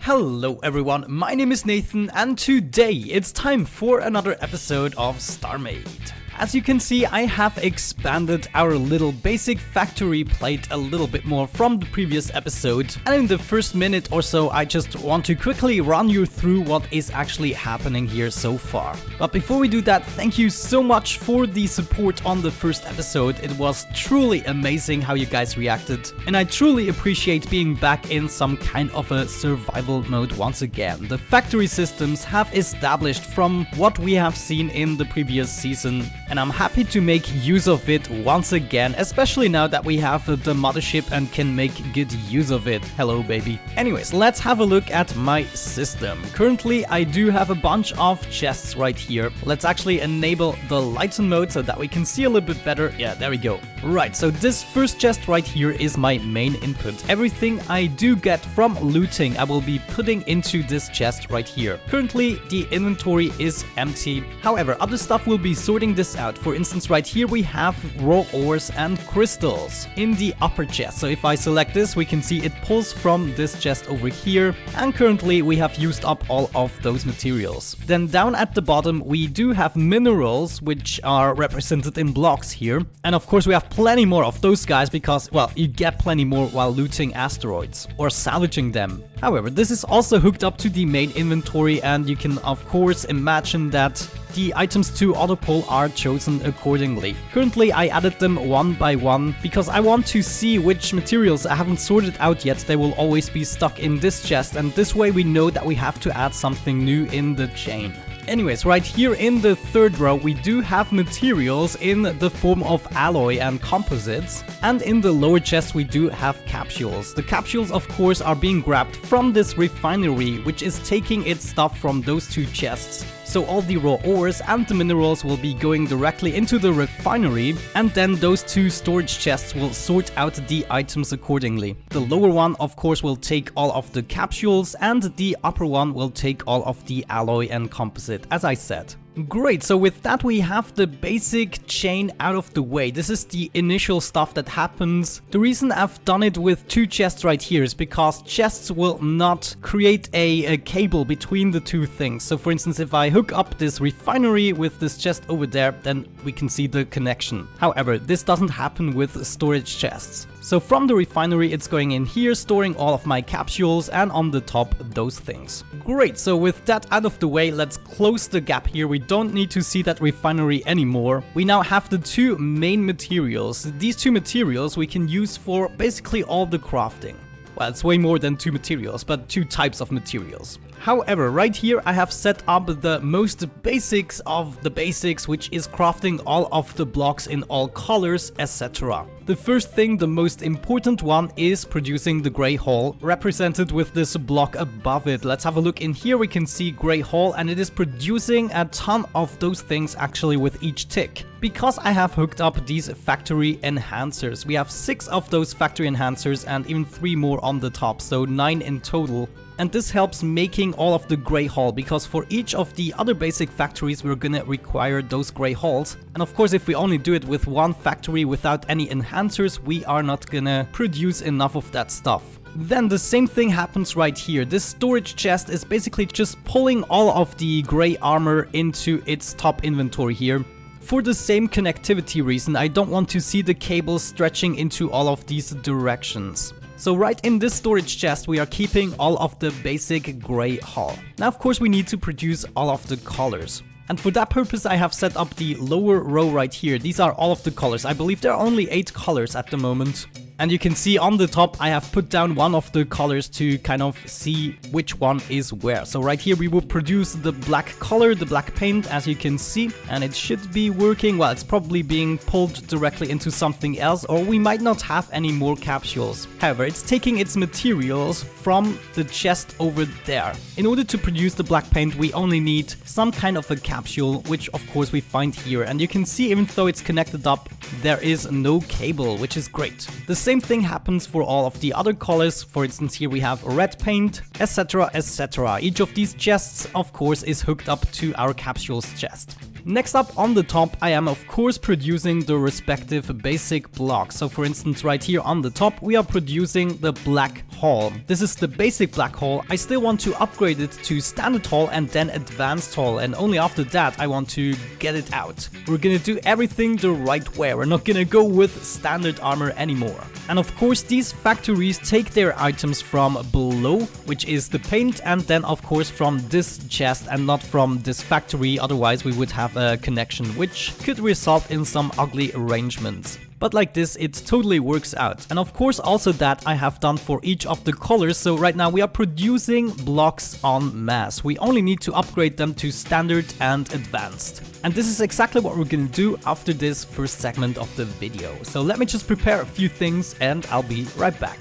Hello everyone, my name is Nathan and today it's time for another episode of Starmade. As you can see, I have expanded our little basic factory plate a little bit more from the previous episode, and in the first minute or so I just want to quickly run you through what is actually happening here so far. But before we do that, thank you so much for the support on the first episode. It was truly amazing how you guys reacted, and I truly appreciate being back in some kind of a survival mode once again. The factory systems have established from what we have seen in the previous season, and I'm happy to make use of it once again, especially now that we have the Mothership and can make good use of it. Hello baby. Anyways, let's have a look at my system. Currently I do have a bunch of chests right here. Let's actually enable the lighten mode so that we can see a little bit better. Yeah, there we go. Right, so this first chest right here is my main input. Everything I do get from looting I will be putting into this chest right here. Currently the inventory is empty. However, other stuff will be sorting this out. For instance, right here we have raw ores and crystals in the upper chest. So if I select this, we can see it pulls from this chest over here, and currently we have used up all of those materials. Then down at the bottom we do have minerals, which are represented in blocks here, and of course we have plenty more of those guys because, well, you get plenty more while looting asteroids or salvaging them. However, this is also hooked up to the main inventory, and you can of course imagine that the items to autopull are chosen accordingly. Currently I added them one by one because I want to see which materials I haven't sorted out yet. They will always be stuck in this chest, and this way we know that we have to add something new in the chain. Anyways, right here in the third row we do have materials in the form of alloy and composites, and in the lower chest we do have capsules. The capsules of course are being grabbed from this refinery, which is taking its stuff from those two chests. So all the raw ores and the minerals will be going directly into the refinery, and then those two storage chests will sort out the items accordingly. The lower one of course will take all of the capsules, and the upper one will take all of the alloy and composite, as I said. Great, so with that we have the basic chain out of the way. This is the initial stuff that happens. The reason I've done it with two chests right here is because chests will not create a cable between the two things. So for instance, if I hook up this refinery with this chest over there, then we can see the connection. However, this doesn't happen with storage chests. So from the refinery it's going in here, storing all of my capsules, and on the top those things. Great, so with that out of the way, let's close the gap here. We don't need to see that refinery anymore. We now have the two main materials. These two materials we can use for basically all the crafting. Well, it's way more than two materials, but two types of materials. However, right here I have set up the most basics of the basics, which is crafting all of the blocks in all colors, etc. The first thing, the most important one, is producing the gray hole, represented with this block above it. Let's have a look in here. We can see gray hole, and it is producing a ton of those things actually with each tick. Because I have hooked up these factory enhancers. We have 6 of those factory enhancers and even 3 more on the top, so 9 in total. And this helps making all of the gray hole, because for each of the other basic factories we're gonna require those gray holes. And of course if we only do it with one factory without any enhancers, we are not gonna produce enough of that stuff. Then the same thing happens right here. This storage chest is basically just pulling all of the gray armor into its top inventory here. For the same connectivity reason, I don't want to see the cables stretching into all of these directions. So right in this storage chest we are keeping all of the basic gray hull. Now of course we need to produce all of the colors. And for that purpose I have set up the lower row right here. These are all of the colors. I believe there are only 8 colors at the moment. And you can see on the top I have put down one of the colors to kind of see which one is where. So right here we will produce the black color, the black paint, as you can see, and it should be working. Well, it's probably being pulled directly into something else, or we might not have any more capsules. However, it's taking its materials from the chest over there. In order to produce the black paint we only need some kind of a capsule, which of course we find here, and you can see even though it's connected up, there is no cable, which is great. The same thing happens for all of the other colors. For instance, here we have red paint, etc, etc. Each of these chests of course is hooked up to our capsules chest. Next up on the top, I am of course producing the respective basic blocks. So for instance, right here on the top, we are producing the black hull. This is the basic black hull. I still want to upgrade it to standard hull and then advanced hull, and only after that I want to get it out. We're gonna do everything the right way. We're not gonna go with standard armor anymore. And of course, these factories take their items from below, which is the paint, and then of course from this chest and not from this factory, otherwise we would have a connection which could result in some ugly arrangements. But like this, it totally works out. And of course also that I have done for each of the colors. So right now we are producing blocks en masse. We only need to upgrade them to standard and advanced. And this is exactly what we're gonna do after this first segment of the video. So let me just prepare a few things and I'll be right back.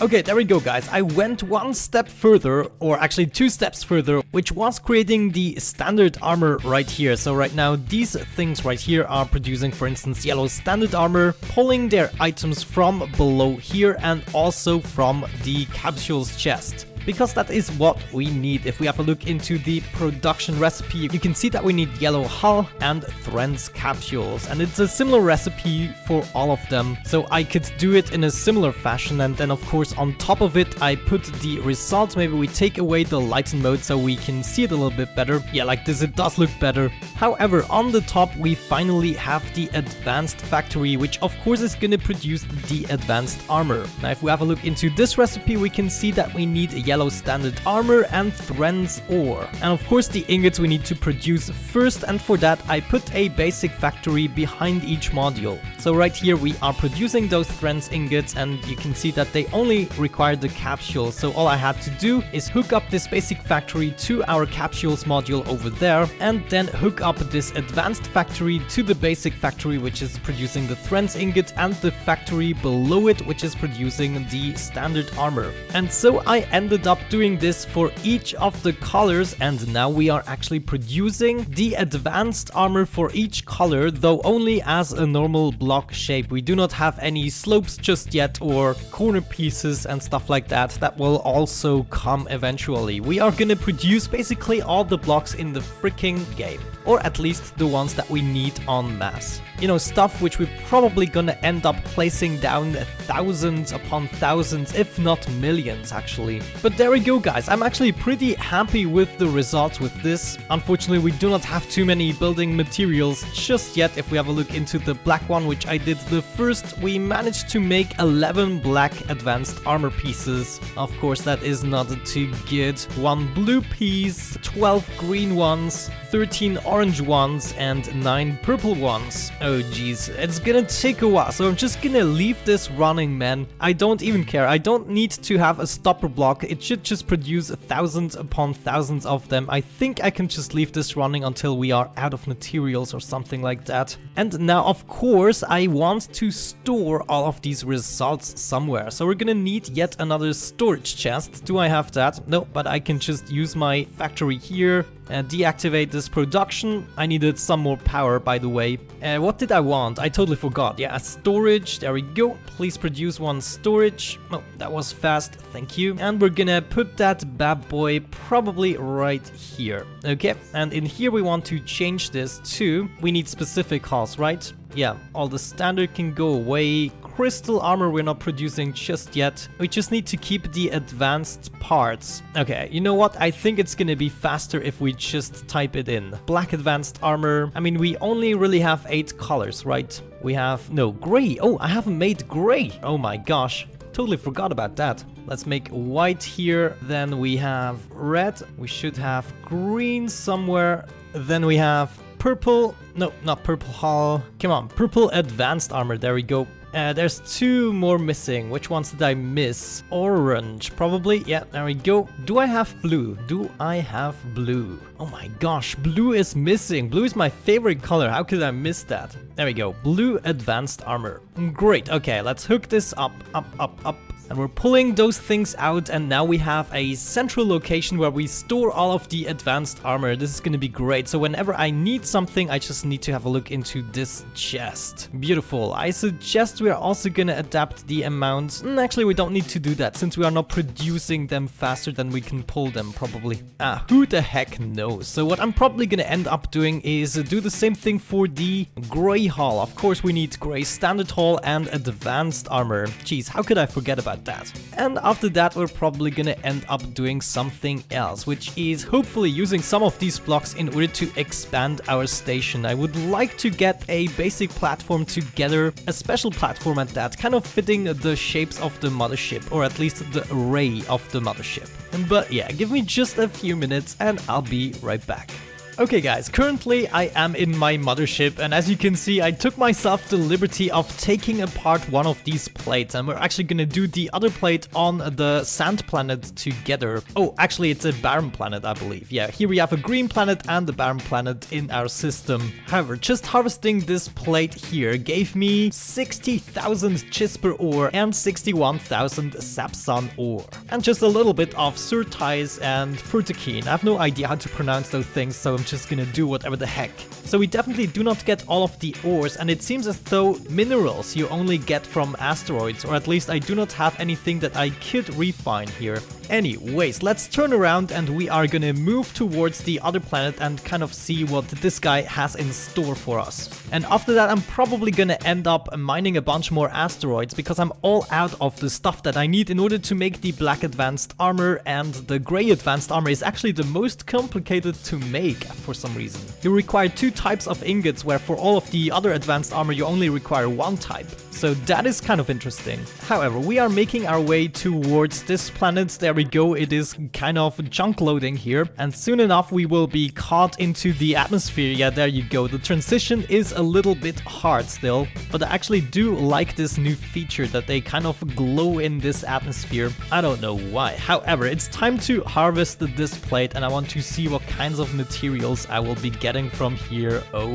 Okay, there we go guys, I went one step further, or actually 2 steps further, which was creating the standard armor right here. So right now these things right here are producing, for instance, yellow standard armor, pulling their items from below here and also from the capsule's chest. Because that is what we need. If we have a look into the production recipe, you can see that we need yellow hull and Thren's capsules, and it's a similar recipe for all of them. So I could do it in a similar fashion, and then of course on top of it I put the results. Maybe we take away the lighten mode so we can see it a little bit better. Yeah, like this, it does look better. However, on the top we finally have the advanced factory, which of course is gonna produce the advanced armor. Now if we have a look into this recipe, we can see that we need yellow standard armor and Thren's ore. And of course the ingots we need to produce first, and for that I put a basic factory behind each module. So right here we are producing those Thren's ingots, and you can see that they only require the capsule. So all I had to do is hook up this basic factory to our capsules module over there, and then hook up this advanced factory to the basic factory, which is producing the Thren's ingot, and the factory below it, which is producing the standard armor. And so I ended up doing this for each of the colors, and now we are actually producing the advanced armor for each color, though only as a normal block shape. We do not have any slopes just yet, or corner pieces and stuff like that. That will also come eventually. We are gonna produce basically all the blocks in the freaking game, or at least the ones that we need en masse. You know, stuff which we're probably gonna end up placing down thousands upon thousands, if not millions actually. But there we go guys, I'm actually pretty happy with the results with this. Unfortunately we do not have too many building materials just yet. If we have a look into the black one, which I did the first, we managed to make 11 black advanced armor pieces. Of course that is not too good. 1 blue piece, 12 green ones, 13 orange ones, and 9 purple ones. Oh geez, it's gonna take a while, so I'm just gonna leave this running, man. I don't even care. I don't need to have a stopper block. It should just produce thousands upon thousands of them. I think I can just leave this running until we are out of materials or something like that. And now of course I want to store all of these results somewhere, so we're gonna need yet another storage chest. Do I have that? No, but I can just use my factory here and deactivate this production. I needed some more power, by the way. What did I want? I totally forgot. Yeah, storage. There we go. Please produce 1 storage. Oh, that was fast. Thank you. And we're gonna put that bad boy probably right here. Okay, and in here we want to change this to... We need specific hulls, right? Yeah, all the standard can go away. Crystal armor we're not producing just yet. We just need to keep the advanced parts. Okay, you know what? I think it's gonna be faster if we just type it in. Black advanced armor. I mean, we only really have 8 colors, right? We have... No, gray. Oh, I haven't made gray. Oh my gosh. Totally forgot about that. Let's make white here. Then we have red. We should have green somewhere. Then we have purple. No, not purple hull. Come on, purple advanced armor. There we go. There's 2 more missing. Which ones did I miss? Orange, probably. Yeah, there we go. Do I have blue? Do I have blue? Oh my gosh, blue is missing. Blue is my favorite color. How could I miss that? There we go. Blue advanced armor. Great. Okay, let's hook this up, up. And we're pulling those things out, and now we have a central location where we store all of the advanced armor. This is gonna be great. So whenever I need something, I just need to have a look into this chest. Beautiful. I suggest we are also gonna adapt the amount. Actually, we don't need to do that since we are not producing them faster than we can pull them, probably. Who the heck knows? So what I'm probably gonna end up doing is do the same thing for the gray hull. Of course, we need gray standard hull and advanced armor. Jeez, how could I forget about that? And after that, we're probably gonna end up doing something else, which is hopefully using some of these blocks in order to expand our station. I would like to get a basic platform together, a special platform at that, kind of fitting the shapes of the mothership, or at least the array of the mothership. But yeah, give me just a few minutes and I'll be right back. Okay guys, currently I am in my mothership, and as you can see, I took myself the liberty of taking apart one of these plates, and we're actually gonna do the other plate on the sand planet together. Oh, actually it's a barren planet, I believe. Yeah, here we have a green planet and a barren planet in our system. However, just harvesting this plate here gave me 60,000 Chisper ore and 61,000 Sapsan ore. And just a little bit of Surtice and Frutakine. I have no idea how to pronounce those things, so I'm just gonna do whatever the heck. So we definitely do not get all of the ores, and it seems as though minerals you only get from asteroids, or at least I do not have anything that I could refine here. Anyways, let's turn around and we are gonna move towards the other planet and kind of see what this guy has in store for us. And after that, I'm probably gonna end up mining a bunch more asteroids because I'm all out of the stuff that I need in order to make the black advanced armor, and the gray advanced armor is actually the most complicated to make for some reason. You require 2 types of ingots, where for all of the other advanced armor you only require 1 type. So that is kind of interesting. However, we are making our way towards this planet. There we go, it is kind of junk loading here, and soon enough we will be caught into the atmosphere. Yeah, there you go. The transition is a little bit hard still, but I actually do like this new feature that they kind of glow in this atmosphere. I don't know why. However, it's time to harvest this plate, and I want to see what kinds of materials I will be getting from here. Oh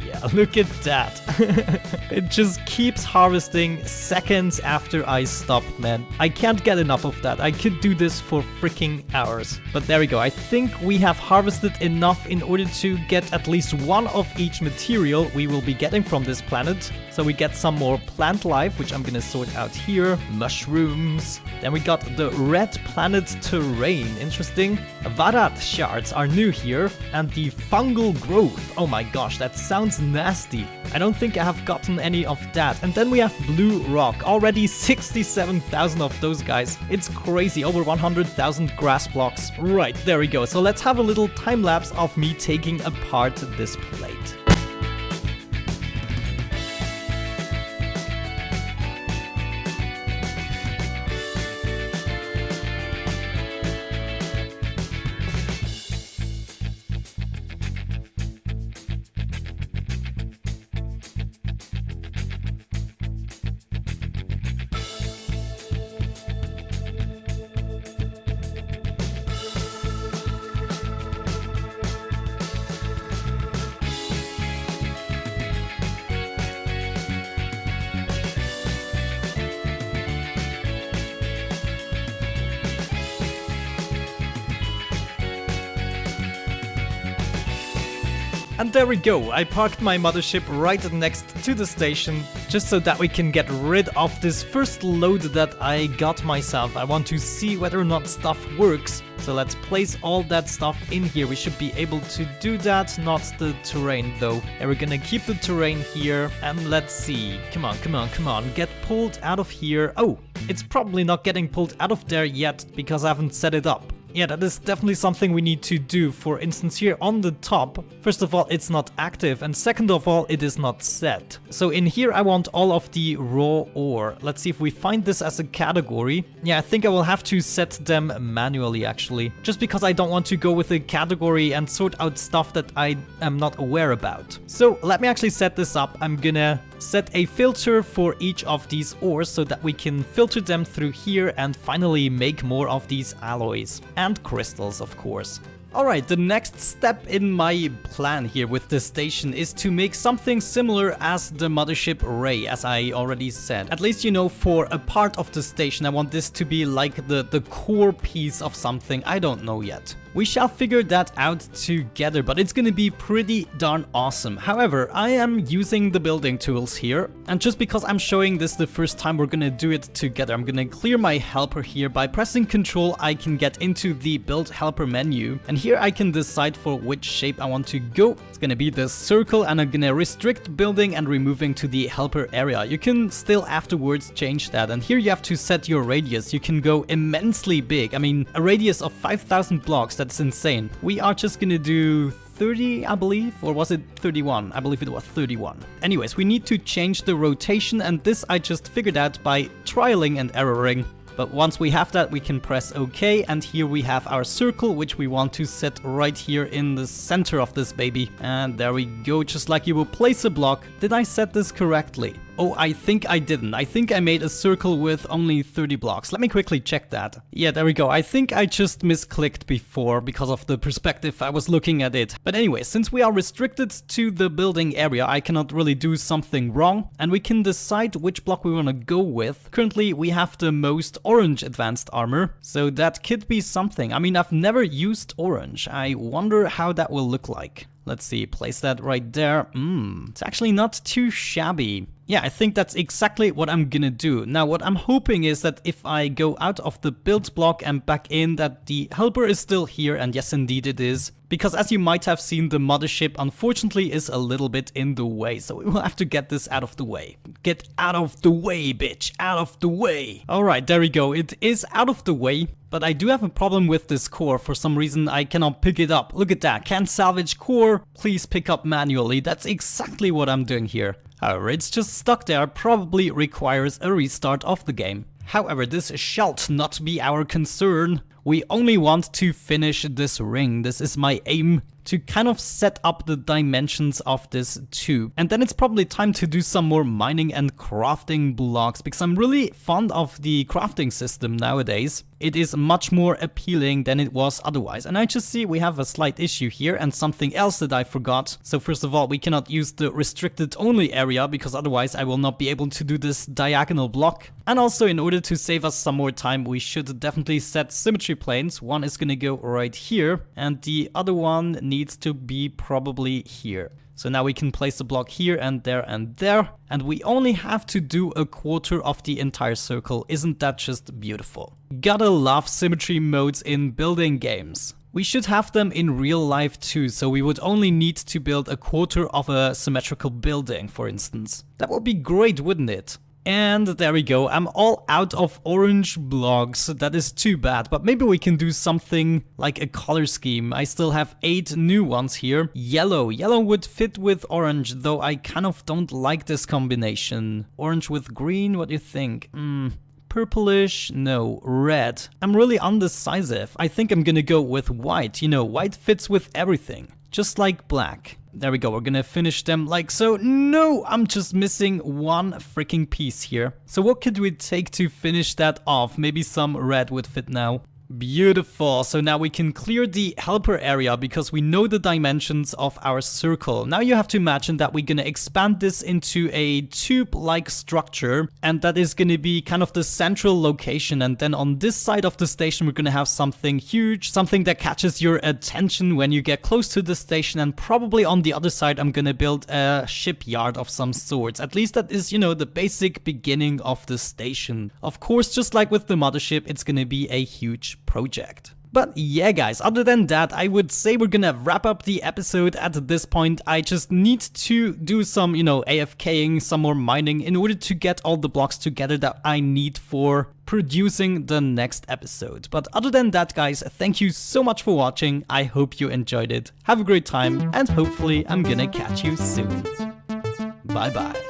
yeah, look at that. It just keeps harvesting seconds after I stop, man. I can't get enough of that. I could do this for freaking hours. But there we go. I think we have harvested enough in order to get at least one of each material we will be getting from this planet. So we get some more plant life, which I'm gonna sort out here. Mushrooms. Then we got the red planet terrain. Interesting. Varat shards are new here. And the fungal growth. Oh my gosh, that sounds nasty. I don't think I have gotten any of that. And then we have blue rock. Already 67,000 of those guys. It's crazy. Over 100,000 grass blocks. Right, there we go. So let's have a little time lapse of me taking apart this plate. And there we go, I parked my mothership right next to the station, just so that we can get rid of this first load that I got myself. I want to see whether or not stuff works. So let's place all that stuff in here. We should be able to do that, not the terrain though. And we're gonna keep the terrain here, and let's see. Come on, come on, come on, get pulled out of here. Oh, it's probably not getting pulled out of there yet because I haven't set it up. Yeah, that is definitely something we need to do. For instance, here on the top, first of all, it's not active, and second of all, it is not set. So in here, I want all of the raw ore. Let's see if we find this as a category. Yeah, I think I will have to set them manually, actually, just because I don't want to go with a category and sort out stuff that I am not aware about. So let me actually set this up. I'm gonna set a filter for each of these ores so that we can filter them through here and finally make more of these alloys and crystals, of course. Alright, the next step in my plan here with this station is to make something similar as the Mothership Ray, as I already said. At least, you know, for a part of the station, I want this to be like the core piece of something. I don't know yet. We shall figure that out together, but it's gonna be pretty darn awesome. However, I am using the building tools here, and just because I'm showing this the first time we're gonna do it together, I'm gonna clear my helper here. By pressing Control, I can get into the build helper menu, and here I can decide for which shape I want to go. It's gonna be the circle, and I'm gonna restrict building and removing to the helper area. You can still afterwards change that, and here you have to set your radius. You can go immensely big. I mean, a radius of 5,000 blocks, that's insane. We are just gonna do 30, I believe, or was it 31? I believe it was 31. Anyways, we need to change the rotation, and this I just figured out by trialing and erroring. But once we have that, we can press OK, and here we have our circle, which we want to set right here in the center of this baby. And there we go, just like you will place a block. Did I set this correctly? Oh, I think I didn't. I think I made a circle with only 30 blocks. Let me quickly check that. Yeah, there we go. I think I just misclicked before because of the perspective I was looking at it. But anyway, since we are restricted to the building area, I cannot really do something wrong. And we can decide which block we want to go with. Currently, we have the most orange advanced armor, so that could be something. I mean, I've never used orange. I wonder how that will look like. Let's see, place that right there. It's actually not too shabby. Yeah, I think that's exactly what I'm gonna do. Now, what I'm hoping is that if I go out of the build block and back in, that the helper is still here, and yes, indeed it is. Because as you might have seen, the mothership unfortunately is a little bit in the way, so we will have to get this out of the way. Get out of the way, bitch, out of the way. Alright, there we go, it is out of the way. But I do have a problem with this core. For some reason I cannot pick it up. Look at that, can't salvage core, please pick up manually. That's exactly what I'm doing here. However, it's just stuck there, probably requires a restart of the game. However, this shall not be our concern. We only want to finish this ring. This is my aim, to kind of set up the dimensions of this tube. And then it's probably time to do some more mining and crafting blocks, because I'm really fond of the crafting system nowadays. It is much more appealing than it was otherwise. And I just see we have a slight issue here and something else that I forgot. So first of all, we cannot use the restricted only area, because otherwise I will not be able to do this diagonal block. And also, in order to save us some more time, we should definitely set symmetry planes. One is gonna go right here, and the other one needs to be probably here. So now we can place a block here and there, and we only have to do a quarter of the entire circle. Isn't that just beautiful? Gotta love symmetry modes in building games. We should have them in real life too, so we would only need to build a quarter of a symmetrical building, for instance. That would be great, wouldn't it? And there we go, I'm all out of orange blocks. That is too bad, but maybe we can do something like a color scheme. I still have 8 new ones here. Yellow would fit with orange, though I kind of don't like this combination. Orange with green, what do you think? Purplish, no, red. I'm really undecisive. I think I'm gonna go with white. You know, white fits with everything, just like black. There we go, we're gonna finish them like so. No, I'm just missing one freaking piece here. So what could we take to finish that off? Maybe some red would fit now. Beautiful, so now we can clear the helper area because we know the dimensions of our circle. Now you have to imagine that we're gonna expand this into a tube-like structure, and that is gonna be kind of the central location, and then on this side of the station we're gonna have something huge, something that catches your attention when you get close to the station, and probably on the other side I'm gonna build a shipyard of some sorts. At least that is, you know, the basic beginning of the station. Of course, just like with the mothership, it's gonna be a huge project. But yeah guys, other than that, I would say we're gonna wrap up the episode at this point. I just need to do some, you know, AFKing, some more mining in order to get all the blocks together that I need for producing the next episode. But other than that guys, thank you so much for watching. I hope you enjoyed it. Have a great time, and hopefully I'm gonna catch you soon. Bye bye.